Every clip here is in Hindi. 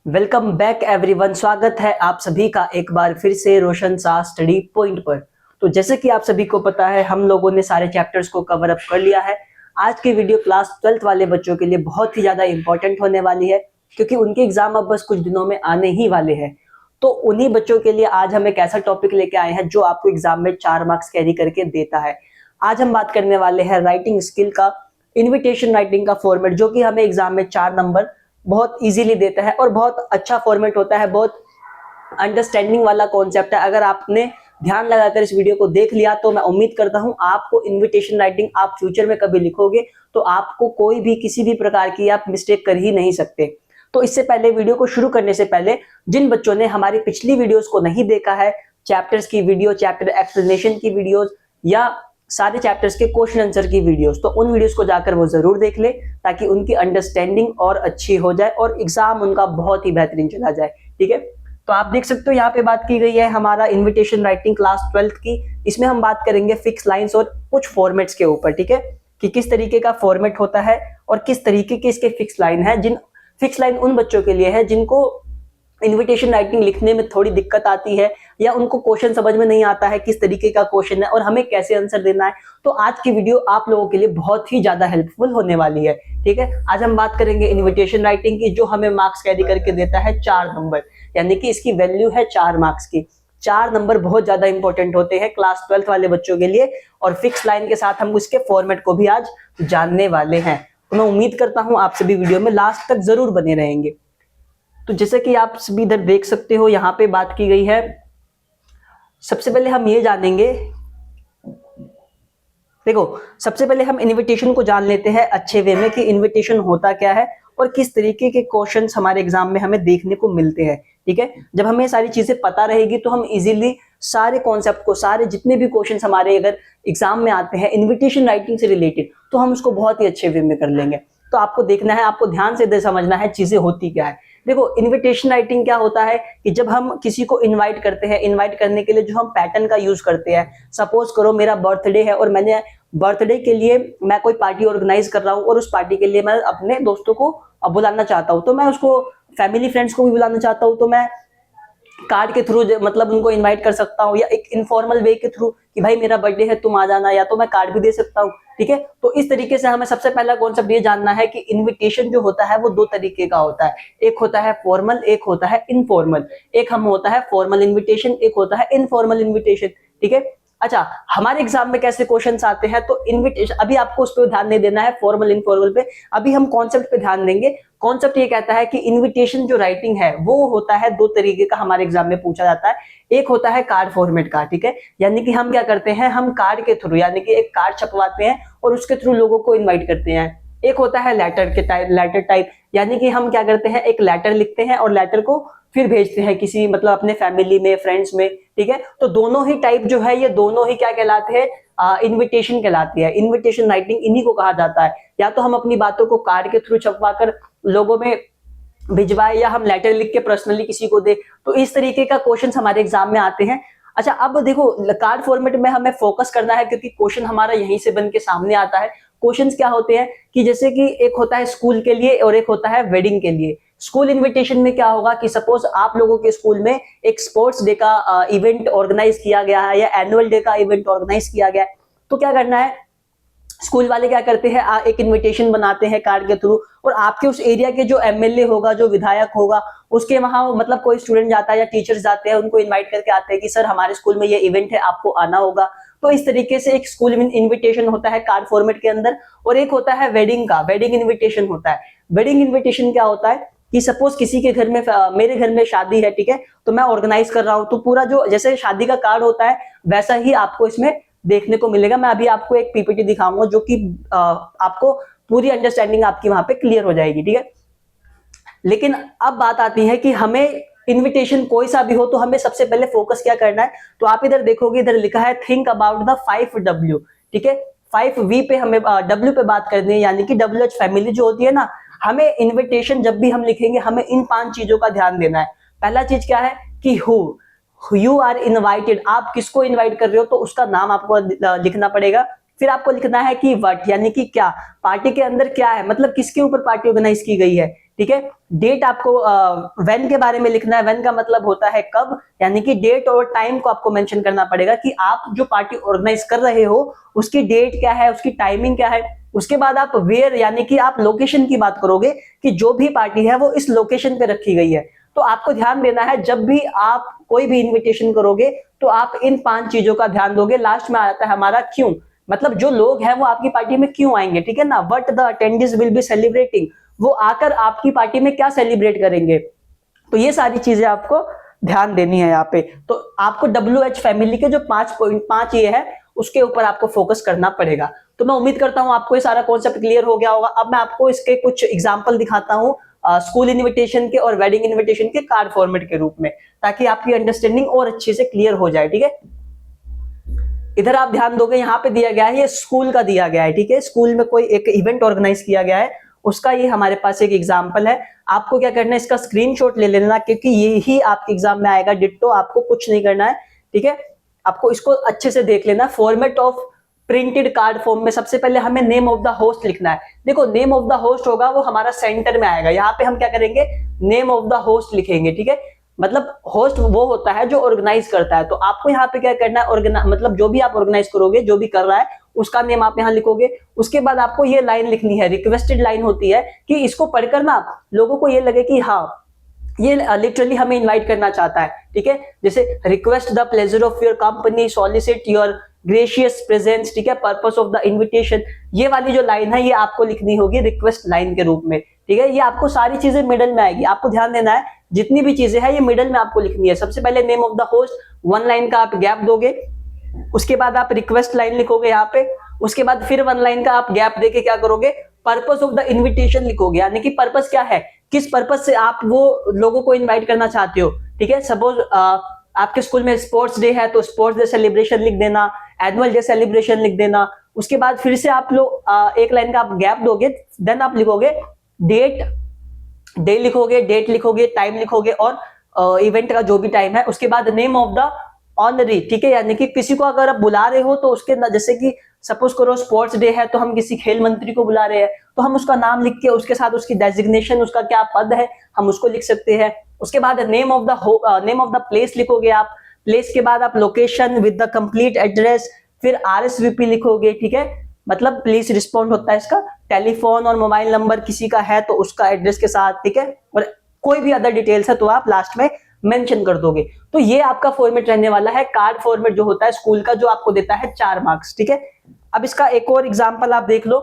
Welcome back everyone. स्वागत है आप सभी का एक बार फिर से रोशन शाह स्टडी पॉइंट पर। तो जैसे कि आप सभी को पता है, हम लोगों ने सारे चैप्टर्स को कवर अप कर लिया है। आज की वीडियो क्लास 12th वाले बच्चों के लिए बहुत ही ज्यादा इंपॉर्टेंट होने वाली है, क्योंकि उनके एग्जाम अब बस कुछ दिनों में आने ही वाले हैं। तो उन्हीं बच्चों के लिए आज हम एक ऐसा टॉपिक लेके आए हैं जो आपको एग्जाम में 4 मार्क्स कैरी करके देता है। आज हम बात करने वाले हैं राइटिंग स्किल का, इन्विटेशन राइटिंग का फॉर्मेट, जो कि हमें एग्जाम में 4 नंबर बहुत इजीली देता है और बहुत अच्छा फॉर्मेट होता है, बहुत अंडरस्टैंडिंग वाला कॉन्सेप्ट है। अगर आपने ध्यान लगाकर इस वीडियो को देख लिया तो मैं उम्मीद करता हूं आपको इन्विटेशन राइटिंग आप फ्यूचर में कभी लिखोगे तो आपको कोई भी किसी भी प्रकार की आप मिस्टेक कर ही नहीं सकते। तो इससे पहले, वीडियो को शुरू करने से पहले, जिन बच्चों ने हमारी पिछली वीडियोस को नहीं देखा है, चैप्टर्स की वीडियो, चैप्टर एक्सप्लेनेशन की वीडियोस या सारे चैप्टर्स के क्वेश्चन आंसर की वीडियोस, तो उन वीडियोस को जाकर वो जरूर देख ले, ताकि उनकी अंडरस्टैंडिंग और अच्छी हो जाए और एग्जाम उनका बहुत ही बेहतरीन चला जाए। ठीक है, तो आप देख सकते हो यहाँ पे बात की गई है हमारा इन्विटेशन राइटिंग क्लास 12th की। इसमें हम बात करेंगे फिक्स लाइंस और कुछ फॉर्मेट्स के ऊपर। ठीक है, कि किस तरीके का फॉर्मेट होता है और किस तरीके के इसके फिक्स लाइन है। जिन फिक्स लाइन उन बच्चों के लिए है जिनको इन्विटेशन राइटिंग लिखने में थोड़ी दिक्कत आती है, या उनको क्वेश्चन समझ में नहीं आता है किस तरीके का क्वेश्चन है और हमें कैसे आंसर देना है। तो आज की वीडियो आप लोगों के लिए बहुत ही ज्यादा हेल्पफुल होने वाली है। ठीक है, आज हम बात करेंगे इन्विटेशन राइटिंग की, जो हमें मार्क्स कैरी करके देता है 4 नंबर, यानी कि इसकी वैल्यू है 4 मार्क्स की। 4 नंबर बहुत ज्यादा इंपॉर्टेंट होते हैं क्लास 12th वाले बच्चों के लिए, और फिक्स लाइन के साथ हम उसके फॉर्मेट को भी आज जानने वाले हैं। तो मैं उम्मीद करता हूं आप सभी वीडियो में लास्ट तक जरूर बने रहेंगे। तो जैसे कि आप सभी इधर देख सकते हो, यहाँ पे बात की गई है। सबसे पहले हम ये जानेंगे, देखो, सबसे पहले हम इनविटेशन को जान लेते हैं अच्छे वे में कि इनविटेशन होता क्या है और किस तरीके के क्वेश्चंस हमारे एग्जाम में हमें देखने को मिलते हैं। ठीक है, जब हमें सारी चीजें पता रहेगी तो हम इजीली सारे कॉन्सेप्ट को, सारे जितने भी क्वेश्चंस हमारे अगर एग्जाम में आते हैं इन्विटेशन राइटिंग से रिलेटेड, तो हम उसको बहुत ही अच्छे वे में कर लेंगे। तो आपको देखना है, आपको ध्यान से समझना है चीजें होती क्या है। देखो, इनविटेशन राइटिंग क्या होता है कि जब हम किसी को इनवाइट करते हैं, इनवाइट करने के लिए जो हम पैटर्न का यूज करते हैं, सपोज करो मेरा बर्थडे है और मैंने बर्थडे के लिए मैं कोई पार्टी ऑर्गेनाइज कर रहा हूँ और उस पार्टी के लिए मैं अपने दोस्तों को बुलाना चाहता हूँ, तो मैं उसको फैमिली फ्रेंड्स को भी बुलाना चाहता हूँ, तो मैं कार्ड के थ्रू मतलब उनको इनवाइट कर सकता हूँ, या एक इनफॉर्मल वे के थ्रू कि भाई मेरा बर्थडे है तुम आ जाना, या तो मैं कार्ड भी दे सकता हूँ। ठीक है, तो इस तरीके से हमें सबसे पहला कॉन्सेप्ट ये जानना है कि इनविटेशन जो होता है वो 2 तरीके का होता है। एक होता है फॉर्मल, एक होता है इनफॉर्मल। एक हम होता है फॉर्मल इन्विटेशन, एक होता है इनफॉर्मल इन्विटेशन। ठीक है, अच्छा, हमारे एग्जाम में कैसे क्वेश्चंस आते हैं, तो इनविटेशन अभी आपको उस पर ध्यान नहीं देना है, फॉर्मल इनफॉर्मल पे। अभी हम कॉन्सेप्ट पे ध्यान देंगे। कॉन्सेप्ट ये कहता है कि इनविटेशन जो राइटिंग है वो होता है 2 तरीके का, हमारे एग्जाम में पूछा जाता है। एक होता है कार्ड फॉर्मेट का। ठीक है, यानी कि हम क्या करते हैं, हम कार्ड के थ्रू, यानी कि एक कार्ड छपवाते हैं और उसके थ्रू लोगों को इन्वाइट करते हैं। एक होता है लेटर टाइप, यानी कि हम क्या करते हैं, एक लेटर लिखते हैं और लेटर को फिर भेजते हैं किसी, मतलब अपने फैमिली में, फ्रेंड्स में। ठीक है, तो दोनों ही टाइप जो है, ये दोनों ही क्या कहलाते हैं, इनविटेशन कहलाती है। इनविटेशन राइटिंग इन्हीं को कहा जाता है। या तो हम अपनी बातों को कार्ड के थ्रू छपवाकर लोगों में भिजवाए, या हम लेटर लिख के पर्सनली किसी को दे। तो इस तरीके का क्वेश्चन हमारे एग्जाम में आते हैं। अच्छा, अब देखो, कार्ड फॉर्मेट में हमें फोकस करना है, क्योंकि क्वेश्चन हमारा यहीं से बन के सामने आता है। क्वेश्चंस क्या होते हैं कि जैसे कि एक होता है स्कूल के लिए और एक होता है वेडिंग के लिए। स्कूल इनविटेशन में क्या होगा कि सपोज आप लोगों के स्कूल में एक स्पोर्ट्स डे का इवेंट ऑर्गेनाइज किया गया है, या एनुअल डे का इवेंट ऑर्गेनाइज किया गया है, तो क्या करना है, स्कूल वाले क्या करते हैं, एक इनविटेशन बनाते हैं कार्ड के थ्रू, और आपके उस एरिया के जो एमएलए होगा, जो विधायक होगा, उसके वहां मतलब कोई स्टूडेंट जाता है या टीचर्स जाते हैं, उनको इनवाइट करके आते हैं कि सर हमारे स्कूल में ये इवेंट है, आपको आना होगा। तो इस तरीके से एक स्कूल इनविटेशन होता है कार्ड फॉर्मेट के अंदर। और एक होता है वेडिंग का, वेडिंग इनविटेशन होता है। वेडिंग इनविटेशन क्या होता है कि सपोज किसी के घर में, मेरे घर में शादी है, ठीक है, तो मैं ऑर्गेनाइज कर रहा हूं, तो पूरा जो जैसे शादी का कार्ड होता है वैसा ही आपको इसमें देखने को मिलेगा। मैं अभी आपको एक पीपीटी दिखाऊंगा, जो कि आपको पूरी अंडरस्टैंडिंग आपकी वहां पे क्लियर हो जाएगी। ठीक है, लेकिन अब बात आती है कि हमें इनविटेशन कोई सा भी हो तो हमें सबसे पहले फोकस क्या करना है। तो आप इधर देखोगे, इधर लिखा है थिंक अबाउट द 5W। ठीक है, 5V पे हमें W पे बात करनी है, यानी कि WH फैमिली जो होती है ना। हमें इनविटेशन जब भी हम लिखेंगे, हमें इन 5 चीजों का ध्यान देना है। पहला चीज क्या है कि हु, यू आर इनवाइटेड, आप किसको इनवाइट कर रहे हो, तो उसका नाम आपको लिखना पड़ेगा। फिर आपको लिखना है कि व्हाट, यानी कि क्या, पार्टी के अंदर क्या है, मतलब किसके ऊपर पार्टी ऑर्गेनाइज की गई है। ठीक है। डेट आपको व्हेन के बारे में लिखना है, व्हेन का मतलब होता है कब, यानी कि डेट और टाइम को आपको मेंशन करना पड़ेगा कि आप जो पार्टी ऑर्गेनाइज कर रहे हो उसकी डेट क्या है, उसकी टाइमिंग क्या है। उसके बाद आप वेयर यानी कि आप लोकेशन की बात करोगे कि जो भी पार्टी है वो इस लोकेशन पे रखी गई है। तो आपको ध्यान देना है जब भी आप कोई भी इन्विटेशन करोगे तो आप इन 5 चीजों का ध्यान दोगे। लास्ट में आता है हमारा क्यों, मतलब जो लोग हैं वो आपकी पार्टी में क्यों आएंगे, ठीक है ना। What the attendants will be celebrating, वो आकर आपकी पार्टी में क्या सेलिब्रेट करेंगे। तो ये सारी चीजें आपको ध्यान देनी है यहाँ पे। तो आपको WH फैमिली के जो 5 ये है उसके ऊपर आपको फोकस करना पड़ेगा। तो मैं उम्मीद करता हूं आपको ये सारा कॉन्सेप्ट क्लियर हो गया होगा। अब मैं आपको इसके कुछ एग्जांपल दिखाता हूं स्कूल इनविटेशन के और वेडिंग इनविटेशन के कार्ड फॉर्मेट के रूप में, ताकि आपकी अंडरस्टैंडिंग और अच्छे से क्लियर हो जाए, ठीक है। इधर आप ध्यान दोगे, यहाँ पे दिया गया है, ये स्कूल का दिया गया है, ठीक है। स्कूल में कोई एक इवेंट ऑर्गेनाइज किया गया है, उसका ये हमारे पास एक एग्जांपल है। आपको क्या करना है, इसका स्क्रीनशॉट ले लेना, क्योंकि ये ही आपके एग्जाम में आएगा डिट्टो। आपको कुछ नहीं करना है, ठीक है। आपको इसको अच्छे से देख लेना। Format of printed card form में सबसे पहले हमें नेम ऑफ द होस्ट लिखना है। देखो नेम ऑफ द होस्ट होगा वो हमारा सेंटर में आएगा। यहाँ पे हम क्या करेंगे, नेम ऑफ द होस्ट लिखेंगे, ठीक है। मतलब होस्ट वो होता है जो ऑर्गेनाइज करता है। तो आपको यहाँ पे क्या करना है, मतलब जो भी आप ऑर्गेनाइज करोगे, जो भी कर रहा है उसका नेम आप यहाँ लिखोगे। उसके बाद आपको ये लाइन लिखनी है, रिक्वेस्टेड लाइन होती है, कि इसको पढ़कर ना लोगों को ये लगे कि हाँ ये लिटरली हमें इनवाइट करना चाहता है, ठीक है। जैसे request the pleasure of your company, solicit your gracious presence, ठीक है, पर्पस ऑफ द इनविटेशन। ये वाली जो लाइन है ये आपको लिखनी होगी रिक्वेस्ट लाइन के रूप में, ठीक है। ये आपको सारी चीजें मिडल में आएगी। आपको ध्यान देना है जितनी भी चीजें हैं ये मिडल में आपको लिखनी है। सबसे पहले name of the host, 1 line का आप गैप दोगे। उसके बाद आप रिक्वेस्ट लाइन लिखोगे यहाँ पे। उसके बाद फिर 1 लाइन का आप गैप देके क्या करोगे, पर्पस ऑफ द इनविटेशन लिखोगे, यानी कि पर्पस क्या है, किस पर्पस से आप वो लोगों को इनवाइट करना चाहते हो, ठीक है। सपोज आपके स्कूल में स्पोर्ट्स डे है तो स्पोर्ट्स डे सेलिब्रेशन लिख देना, एनुअल डे सेलिब्रेशन लिख देना। उसके बाद फिर से आप लोग 1 लाइन का आप गैप दोगे, देन आप लिखोगे डेट, डे लिखोगे, डेट लिखोगे, टाइम लिखोगे और इवेंट का जो भी टाइम है। उसके बाद नेम ऑफ द ऑनरी, ठीक है, यानी कि किसी को अगर आप बुला रहे हो तो उसके जैसे कि सपोज करो स्पोर्ट्स डे है तो हम किसी खेल मंत्री को बुला रहे हैं तो हम उसका नाम लिख के उसके साथ उसकी डेजिग्नेशन, उसका क्या पद है, हम उसको लिख सकते हैं। उसके बाद नेम ऑफ द प्लेस लिखोगे आप। प्लेस के बाद आप location with the complete address, फिर RSVP लिखोगे, ठीक है, मतलब प्लीज रिस्पॉन्ड होता है इसका। टेलीफोन और मोबाइल नंबर किसी का है तो उसका एड्रेस के साथ, ठीक है, और कोई भी अदर डिटेल्स है तो आप लास्ट में मेंशन कर दोगे। तो ये आपका फॉर्मेट रहने वाला है। कार्ड फॉर्मेट जो होता है स्कूल का, जो आपको देता है 4 मार्क्स, ठीक है। अब इसका एक और एग्जांपल आप देख लो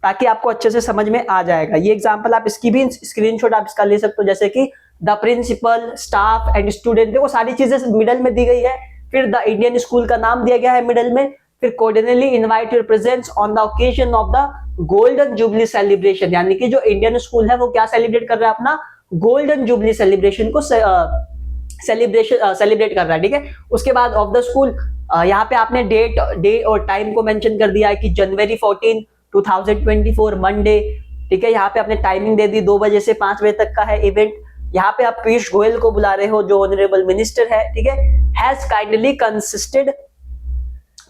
ताकि आपको अच्छे से समझ में आ जाएगा। ये एग्जांपल आप इसकी भी स्क्रीनशॉट आप इसका ले सकते हो, जैसे कि the principal, staff and student. देखो सारी चीजें मिडल में दी गई है। फिर द इंडियन स्कूल का नाम दिया गया है मिडल में। फिर cordially invite your presence on the occasion of the golden jubilee celebration, यानी कि जो इंडियन स्कूल है वो क्या सेलिब्रेट कर रहा है, अपना गोल्डन जुबली सेलिब्रेशन को सेलिब्रेट कर रहा है, ठीक है। उसके बाद ऑफ द स्कूल, यहाँ पे आपने डेट, डे और टाइम को मेंशन कर दिया है कि जनवरी 14, 2024 मंडे, ठीक है। यहाँ पे आपने टाइमिंग दे दी, 2 बजे से 5 बजे तक का है इवेंट। यहाँ पे आप पीयूष गोयल को बुला रहे हो जो ऑनरेबल मिनिस्टर है, ठीक है। Has kindly consisted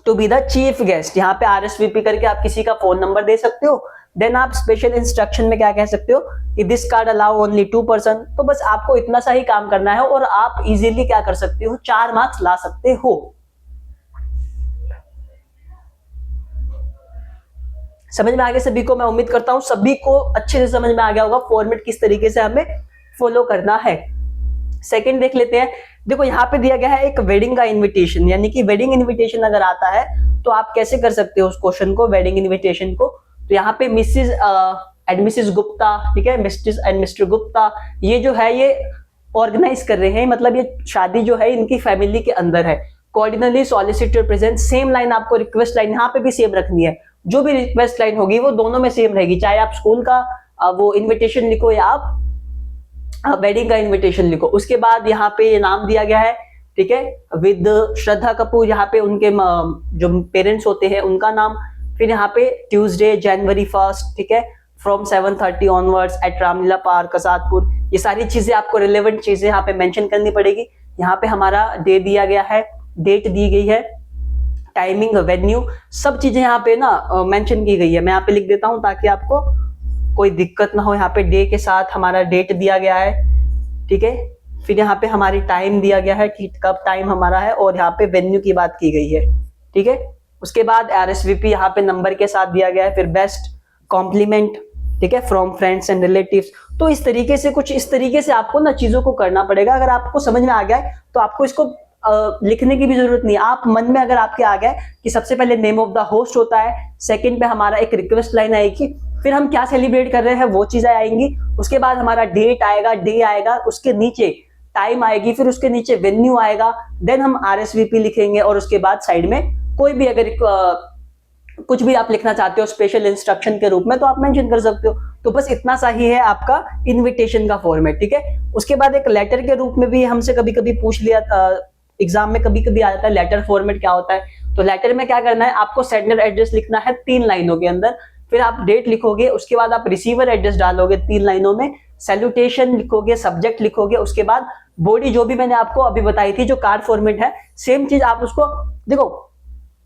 to be the chief guest, यहाँ पे RSVP करके आप किसी का फोन नंबर दे सकते हो। देन आप स्पेशल इंस्ट्रक्शन में क्या कह सकते हो कि this card allow only 2 person. तो बस आपको इतना सा ही काम करना है और आप इजीली क्या कर सकते हो, 4 मार्क्स ला सकते हो। समझ में आ गया सभी को? मैं उम्मीद करता हूं सभी को अच्छे से समझ में आ गया होगा फॉर्मेट किस तरीके से हमें फॉलो करना है। सेकंड देख लेते हैं। देखो यहाँ पे दिया गया है एक वेडिंग का इनविटेशन, यानी कि वेडिंग इनविटेशन अगर आता है तो आप कैसे कर सकते हो उस क्वेश्चन को, वेडिंग इनविटेशन को। तो यहाँ पे मिसेज एंड मिसेस गुप्ता, ठीक है, मिस्टर एंड मिस्टर गुप्ता, ये जो है ये ऑर्गेनाइज कर रहे हैं, मतलब ये शादी जो है इनकी फैमिली के अंदर है। कोऑर्डिनली सॉलिसिटर प्रेजेंट, सेम लाइन आपको रिक्वेस्ट लाइन यहाँ पे भी सेम रखनी है। जो भी रिक्वेस्ट लाइन होगी वो दोनों में सेम रहेगी, चाहे आप स्कूल का वो इन्विटेशन लिखो या आप वेडिंग का इन्विटेशन लिखो। उसके बाद यहाँ पे ये नाम दिया गया है, ठीक है, विद श्रद्धा कपूर, यहाँ पे उनके जो पेरेंट्स होते हैं उनका नाम। फिर यहाँ पे ट्यूसडे जनवरी 1, ठीक है, from 7:30 onwards at Ramlila Park Kasadpur. ये सारी चीजें आपको रिलेवेंट चीजें यहाँ पे मेंशन करनी पड़ेगी। यहाँ पे हमारा डे दिया गया है, डेट दी गई है, टाइमिंग, वेन्यू, सब चीजें यहाँ पे ना मेंशन की गई है। मैं यहाँ पे लिख देता हूँ ताकि आपको कोई दिक्कत ना हो। यहाँ पे डे के साथ हमारा डेट दिया गया है, ठीक है। फिर यहाँ पे हमारी टाइम दिया गया है कि कब टाइम हमारा है, और यहाँ पे वेन्यू की बात की गई है, ठीक है। उसके बाद RSVP यहाँ पे नंबर के साथ दिया गया है, फिर बेस्ट कॉम्प्लीमेंट, ठीक है, फ्रॉम फ्रेंड्स एंड रिलेटिव्स। तो इस तरीके से कुछ इस तरीके से आपको ना चीजों को करना पड़ेगा। अगर आपको समझ में आ गया है तो आपको इसको लिखने की भी जरूरत नहीं है। आप मन में अगर आपके आ गया कि सबसे पहले नेम ऑफ द होस्ट होता है, सेकंड पे हमारा एक रिक्वेस्ट लाइन आएगी, फिर हम क्या सेलिब्रेट कर रहे हैं वो चीजें आएंगी, उसके बाद हमारा डेट आएगा, डे आएगा, उसके नीचे टाइम आएगी, फिर उसके नीचे वेन्यू आएगा, देन हम RSVP लिखेंगे, और उसके बाद साइड में कोई भी अगर कुछ भी आप लिखना चाहते हो स्पेशल इंस्ट्रक्शन के रूप में तो आप मेंशन कर सकते हो। तो बस इतना सा ही है आपका इनविटेशन का फॉर्मेट, ठीक है। उसके बाद एक लेटर के रूप में भी हमसे कभी कभी पूछ लिया, एग्जाम में कभी कभी आ जाता है लेटर फॉर्मेट क्या होता है। तो लेटर में क्या करना है, आपको सेंडर एड्रेस लिखना है 3 लाइनों के अंदर, फिर आप डेट लिखोगे, उसके बाद आप रिसीवर एड्रेस डालोगे 3 लाइनों में, सैल्यूटेशन लिखोगे, सब्जेक्ट लिखोगे, उसके बाद बॉडी जो भी मैंने आपको अभी बताई थी जो कार्ड फॉर्मेट है, सेम चीज आप उसको देखो।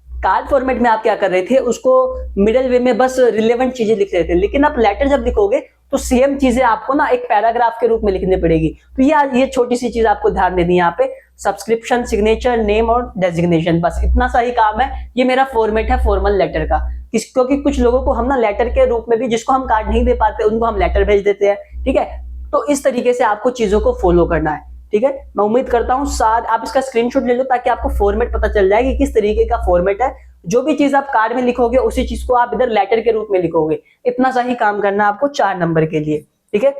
कार्ड फॉर्मेट में आप क्या कर रहे थे, उसको मिडिल वे में बस रिलेवेंट चीजें लिख रहे थे, लेकिन आप लेटर जब लिखोगे तो सेम चीजें आपको ना एक पैराग्राफ के रूप में लिखनी पड़ेगी। तो ये छोटी सी चीज आपको ध्यान देनी है यहाँ पे, सब्सक्रिप्शन, सिग्नेचर, नेम और डेजिग्नेशन, बस इतना सा ही काम है। ये मेरा फॉर्मेट है फॉर्मल लेटर का। क्योंकि कुछ लोगों को हम ना लेटर के रूप में भी, जिसको हम कार्ड नहीं दे पाते उनको हम लेटर भेज देते हैं, ठीक है। तो इस तरीके से आपको चीजों को फॉलो करना है, ठीक है। मैं उम्मीद करता हूं आप इसका स्क्रीनशॉट ले लो ताकि आपको फॉर्मेट पता चल जाए कि किस तरीके का फॉर्मेट है। जो भी चीज आप कार्ड में लिखोगे उसी चीज को आप इधर लेटर के रूप में लिखोगे। इतना सा ही काम करना है आपको 4 नंबर के लिए, ठीक है।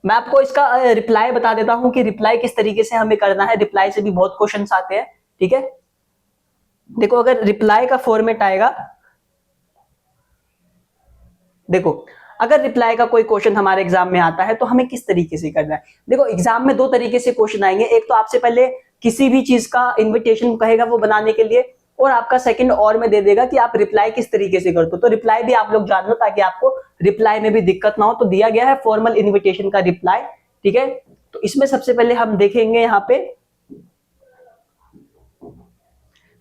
मैं आपको इसका रिप्लाई बता देता हूं कि रिप्लाई किस तरीके से हमें करना है। रिप्लाई से भी बहुत क्वेश्चंस आते हैं, ठीक है। देखो अगर रिप्लाई का फॉर्मेट आएगा, देखो अगर रिप्लाई का कोई क्वेश्चन हमारे एग्जाम में आता है तो हमें किस तरीके से करना है। देखो एग्जाम में 2 तरीके से क्वेश्चन आएंगे। एक तो आपसे पहले किसी भी चीज का इन्विटेशन कहेगा वो बनाने के लिए, और आपका सेकंड और में दे देगा कि आप रिप्लाई किस तरीके से करते हो। तो रिप्लाई भी आप लोग जान लो ताकि आपको रिप्लाई में भी दिक्कत ना हो। तो दिया गया है फॉर्मल इन्विटेशन का रिप्लाई, ठीक है। तो इसमें सबसे पहले हम देखेंगे यहाँ पे,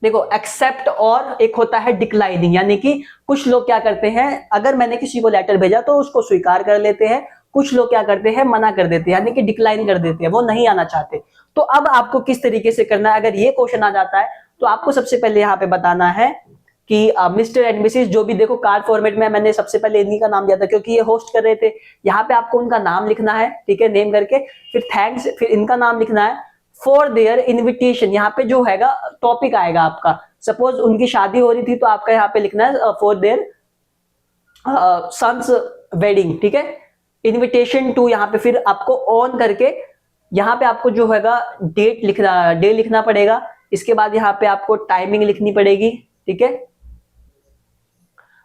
देखो एक्सेप्ट और एक होता है डिक्लाइनिंग, यानी कि कुछ लोग क्या करते हैं, अगर मैंने किसी को लेटर भेजा तो उसको स्वीकार कर लेते हैं, कुछ लोग क्या करते हैं मना कर देते हैं, यानी कि डिक्लाइन कर देते हैं, वो नहीं आना चाहते। तो अब आपको किस तरीके से करना है, अगर ये क्वेश्चन आ जाता है तो आपको सबसे पहले यहाँ पे बताना है कि मिस्टर एंड मिसेज, जो भी देखो कार्ड फॉर्मेट में मैंने सबसे पहले इन्हीं का नाम दिया था क्योंकि ये होस्ट कर रहे थे। यहाँ पे आपको उनका नाम लिखना है, ठीक है, नेम करके, फिर थैंक्स, फिर इनका नाम लिखना है, फॉर देयर इन्विटेशन। यहाँ पे जो हैगा टॉपिक आएगा आपका, सपोज उनकी शादी हो रही थी तो आपका यहाँ पे लिखना है फॉर देयर सन्स वेडिंग, ठीक है। इन्विटेशन टू, यहाँ पे फिर आपको ऑन करके यहाँ पे आपको जो हैगा डेट लिखना, डे लिखना पड़ेगा। इसके बाद यहाँ पे आपको टाइमिंग लिखनी पड़ेगी, ठीक है।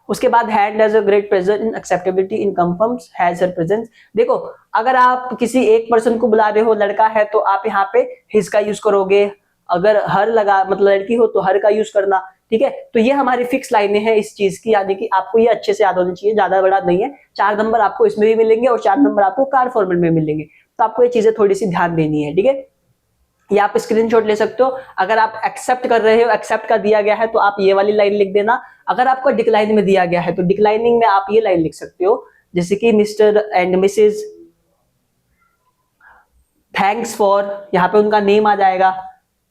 उसके बाद had as a great present in acceptability in confirms has her presence. देखो अगर आप किसी एक पर्सन को बुला रहे हो, लड़का है तो आप यहाँ पे हिज का यूज करोगे, अगर हर लगा मतलब लड़की हो तो हर का यूज करना, ठीक है। तो ये हमारी फिक्स लाइनें हैं इस चीज की, यानी कि आपको ये अच्छे से याद होनी चाहिए, ज्यादा बड़ा नहीं है। 4 नंबर आपको इसमें भी मिलेंगे और 4 नंबर आपको कार्ड फॉर्मेट में मिलेंगे। तो आपको ये चीजें थोड़ी सी ध्यान देनी है, ठीक है। ये आप स्क्रीनशॉट ले सकते हो। अगर आप एक्सेप्ट कर रहे हो, एक्सेप्ट का दिया गया है तो आप ये वाली लाइन लिख देना। अगर आपको डिक्लाइन में दिया गया है तो डिक्लाइनिंग में आप ये लाइन लिख सकते हो, जैसे कि Mr and Mrs thanks for, यहाँ पे उनका नेम आ जाएगा,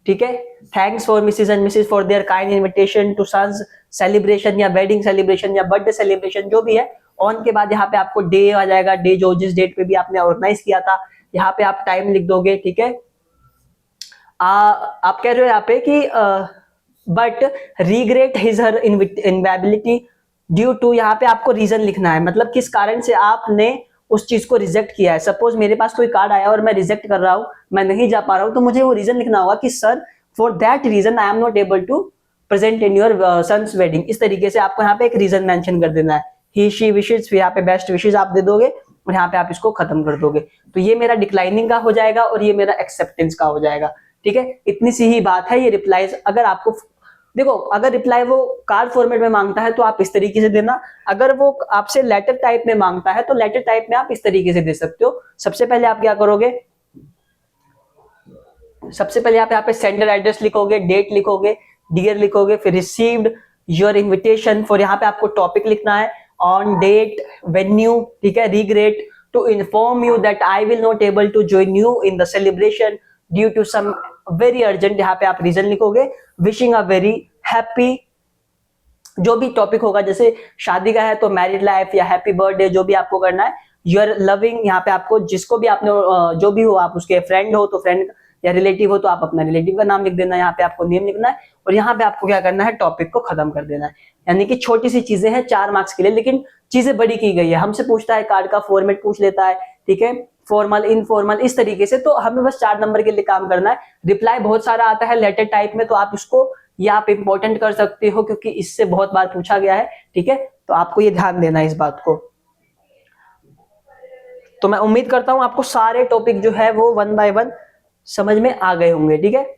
ठीक है। Thanks for Mrs and Mrs for their kind invitation to son's celebration या वेडिंग सेलिब्रेशन या बर्थडे सेलिब्रेशन, जो भी है। ऑन के बाद यहाँ पे आपको डे आ जाएगा, डे जो जिस डेट पे भी आपने ऑर्गेनाइज किया था, यहाँ पे आप टाइम लिख दोगे, ठीक है। आप कह रहे हो यहाँ पे कि but regret his her inability due to, यहाँ पे आपको रीजन लिखना है, मतलब किस कारण से आपने उस चीज को रिजेक्ट किया है। सपोज मेरे पास कोई कार्ड आया और मैं रिजेक्ट कर रहा हूं, मैं नहीं जा पा रहा हूं, तो मुझे वो रीजन लिखना होगा कि sir for that reason I am not able to present in your son's wedding. इस तरीके से आपको यहाँ पे एक रीजन मेंशन कर देना है। ही शी विशेज, फिर यहाँ पे बेस्ट विशेज आप दे दोगे और यहाँ पे आप इसको खत्म कर दोगे। तो ये मेरा डिक्लाइनिंग का हो जाएगा और ये मेरा एक्सेप्टेंस का हो जाएगा, ठीक है। इतनी सी ही बात है। ये रिप्लाईज अगर आपको देखो, अगर रिप्लाई वो कार्ड फॉर्मेट में मांगता है तो आप इस तरीके से देना, अगर वो आपसे लेटर टाइप में मांगता है तो लेटर टाइप में आप इस तरीके से दे सकते हो। सबसे पहले आप क्या करोगे, सबसे पहले आप यहाँ पे सेंडर एड्रेस लिखोगे, डेट लिखोगे, डियर लिखोगे, फिर रिसीव्ड योर इन्विटेशन फॉर, यहाँ पे आपको टॉपिक लिखना है। ऑन डेट, वेन्यू, ठीक है, regret, to inform you that I will not able to join you in the celebration due to some very urgent, यहाँ पे आप रीजन लिखोगे, विशिंग अ वेरी हैप्पी, जो भी टॉपिक होगा, जैसे शादी का है तो मैरिड लाइफ या हैप्पी बर्थडे, जो भी आपको करना है, यूर लविंग, यहाँ पे आपको जिसको भी आपने जो भी हो, आप उसके फ्रेंड हो तो फ्रेंड, या रिलेटिव हो तो आप अपना रिलेटिव का नाम लिख देना, यहाँ पे आपको नेम लिखना है, और यहाँ पे आपको क्या करना है, टॉपिक को खत्म कर देना है। यानी कि छोटी सी चीजें हैं 4 मार्क्स के लिए, लेकिन चीजें बड़ी की गई है। हमसे पूछता है कार्ड का फॉर्मेट पूछ लेता है, ठीक है, फॉर्मल, इनफॉर्मल, इस तरीके से, तो हमें बस 4 नंबर के लिए काम करना है। रिप्लाई बहुत सारा आता है लेटर टाइप में, तो आप उसको या आप इंपॉर्टेंट कर सकते हो, क्योंकि इससे बहुत बार पूछा गया है, ठीक है, तो आपको ये ध्यान देना है इस बात को। तो मैं उम्मीद करता हूं आपको सारे टॉपिक जो है वो 1 बाय 1 समझ में आ गए होंगे, ठीक है।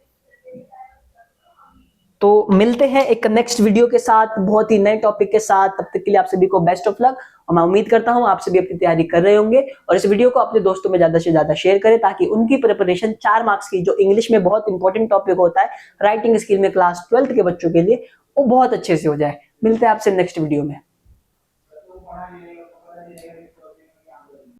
तो मिलते हैं एक नेक्स्ट वीडियो के साथ, बहुत ही नए टॉपिक के साथ। तब तक के लिए आप सभी को बेस्ट ऑफ लक, और मैं उम्मीद करता हूं आप सभी अपनी तैयारी कर रहे होंगे, और इस वीडियो को अपने दोस्तों में ज्यादा से ज्यादा शेयर करें, ताकि उनकी प्रिपरेशन 4 मार्क्स की, जो इंग्लिश में बहुत इंपॉर्टेंट टॉपिक होता है राइटिंग स्किल में क्लास 12th के बच्चों के लिए, वो बहुत अच्छे से हो जाए। मिलते हैं आपसे नेक्स्ट वीडियो में।